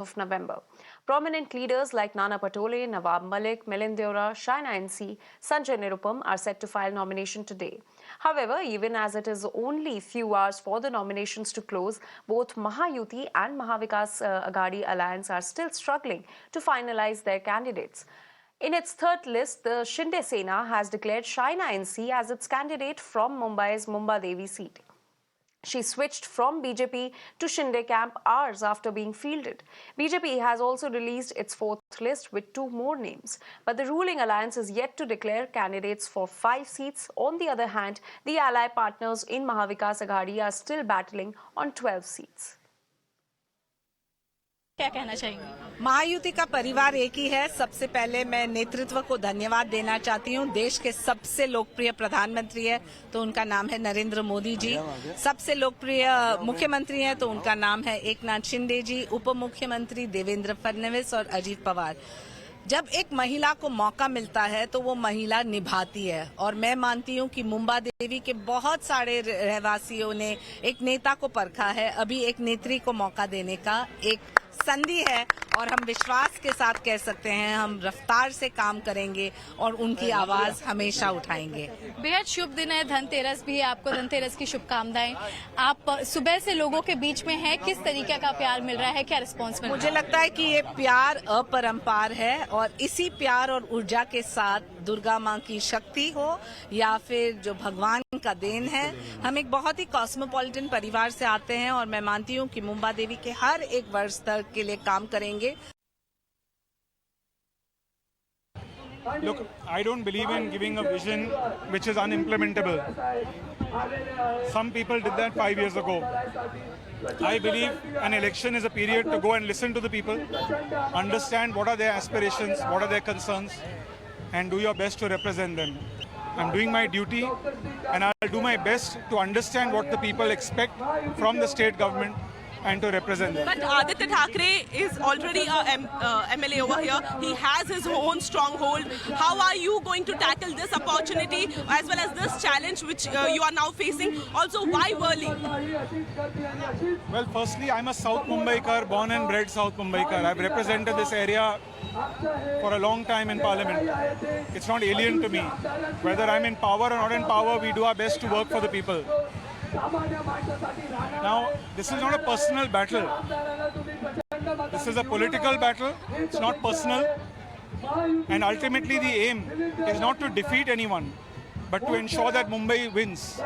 of November. Prominent leaders like Nana Patole, Nawab Malik, Milind Deora, Sena NC, Sanjay Nirupam are set to file nomination today. However, even as it is only few hours for the nominations to close, both Mahayuti and Mahavikas Aghadi alliance are still struggling to finalize their candidates. In its third list, the Shinde Sena has declared Sena NC as its candidate from Mumbai's Mumbai Devi seat. She switched from BJP to Shinde camp hours after being fielded. BJP has also released its fourth list with 2 more names. But the ruling alliance is yet to declare candidates for 5 seats. On the other hand, the ally partners in Mahavikas Aghadi are still battling on 12 seats. क्या कहना चाहेंगे? महायुति का परिवार एक ही है। सबसे पहले मैं नेतृत्व को धन्यवाद देना चाहती हूँ। देश के सबसे लोकप्रिय प्रधानमंत्री है तो उनका नाम है नरेंद्र मोदी जी। सबसे लोकप्रिय मुख्यमंत्री है तो उनका नाम है एकनाथ शिंदे जी, उप मुख्यमंत्री देवेंद्र फडणवीस और अजीत पवार। जब एक महिला को मौका मिलता है तो वो महिला निभाती है और मैं मानती हूँ कि मुंबई देवी के बहुत सारे रहवासियों ने एक नेता को परखा है। अभी एक नेत्री को मौका देने का एक संधि है और हम विश्वास के साथ कह सकते हैं हम रफ्तार से काम करेंगे और उनकी आवाज हमेशा उठाएंगे। बेहद शुभ दिन है, धनतेरस भी है, आपको धनतेरस की शुभकामनाएं। आप सुबह से लोगों के बीच में हैं, किस तरीके का प्यार मिल रहा है, क्या रिस्पांस मिल रहा है? मुझे लगता है कि ये प्यार अपरंपार है और इसी प्यार और ऊर्जा के साथ दुर्गा माँ की शक्ति हो या फिर जो भगवान का देन है। हम एक बहुत ही कॉस्मोपॉलिटन परिवार से आते हैं और मैं मानती हूँ कि मुंबई देवी के हर एक वर्ष तक के लिए काम करेंगे। Look, I don't believe in giving a vision which is unimplementable. Some people did that 5 years ago. I believe an election is a period to go and listen to the people, understand what are their aspirations, what are their concerns, and do your best to represent them. I'm doing my duty and I'll do my best to understand what the people expect from the state government and to represent them. But Aditya Thackeray is already a MLA over here. He has his own stronghold. How are you going to tackle this opportunity as well as this challenge which you are now facing? Also, why Worli? Well, firstly, I'm a South Mumbaikar, born and bred South Mumbaikar. I've represented this area for a long time in Parliament. It's not alien to me. Whether I'm in power or not in power, we do our best to work for the people. Now, this is not a personal battle. This is a political battle. It's not personal. And ultimately, the aim is not to defeat anyone, but to ensure that Mumbai wins.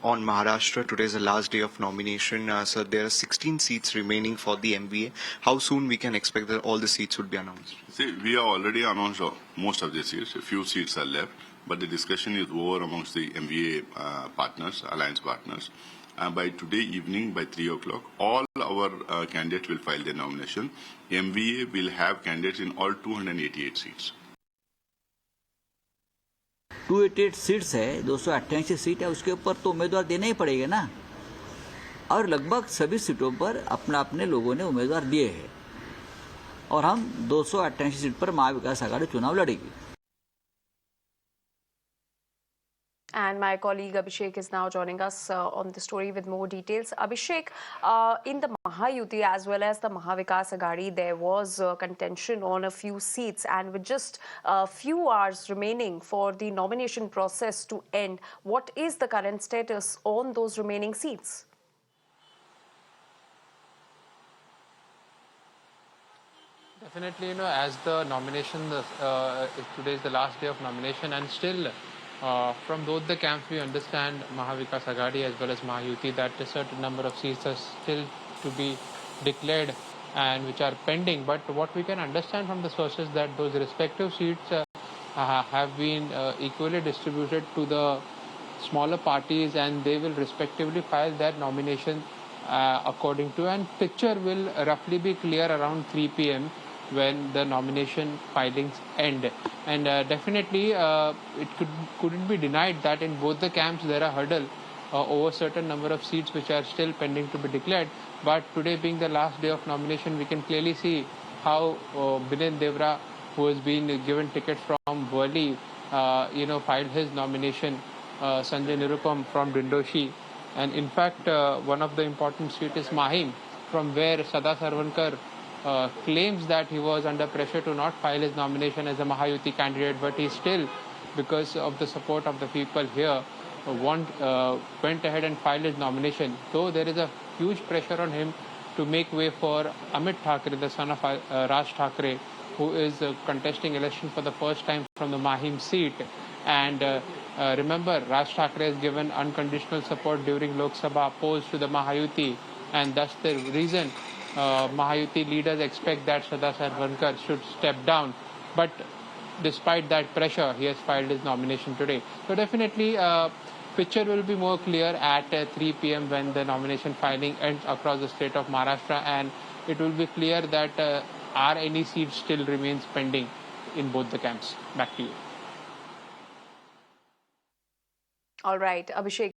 On Maharashtra, today is the last day of nomination. So there are 16 seats remaining for the MVA. How soon we can expect that all the seats would be announced? See, we have already announced most of the seats. A few seats are left, but the discussion is over amongst the MVA partners, alliance partners. By today evening, by 3 o'clock, all our candidates will file their nomination. MVA will have candidates in all 288 seats. 288 seats है, 288 seat है, उसके ऊपर तो उम्मीदवार देना ही पड़ेगा ना। और लगभग सभी सीटों पर अपने अपने लोगों ने उम्मीदवार दिए हैं और हम 288 सीट पर महाविकास आघाड़ी चुनाव लड़ेगी। And my colleague Abhishek is now joining us on the story with more details. Abhishek, in the Mahayuti as well as the Mahavikas Aghadi, there was contention on a few seats, and with just a few hours remaining for the nomination process to end, what is the current status on those remaining seats? Definitely, as the nomination, today is the last day of nomination, and still from both the camps we understand, Mahavikas Aghadi as well as Mahayuti, that a certain number of seats are still to be declared and which are pending. But what we can understand from the sources that those respective seats have been equally distributed to the smaller parties, and they will respectively file their nomination according to, and picture will roughly be clear around 3 p.m. when the nomination filings end. And definitely it couldn't be denied that in both the camps there are hurdle over certain number of seats which are still pending to be declared. But today being the last day of nomination, we can clearly see how Milind Deora, who has been given ticket from Worli, filed his nomination. Sanjay Nirupam from Dindoshi, and in fact one of the important seats is Mahim, from where Sada Sarvankar claims that he was under pressure to not file his nomination as a Mahayuti candidate, but he still, because of the support of the people here, went ahead and filed his nomination. Though there is a huge pressure on him to make way for Amit Thackeray, the son of Raj Thackeray, who is contesting election for the first time from the Mahim seat. And remember, Raj Thackeray has given unconditional support during Lok Sabha opposed to the Mahayuti, and that's the reason Mahayuti leaders expect that Sada Sarvankar should step down. But despite that pressure, he has filed his nomination today. So definitely, picture will be more clear at 3 p.m. when the nomination filing ends across the state of Maharashtra, and it will be clear that are any seats still remains pending in both the camps. Back to you. All right, Abhishek.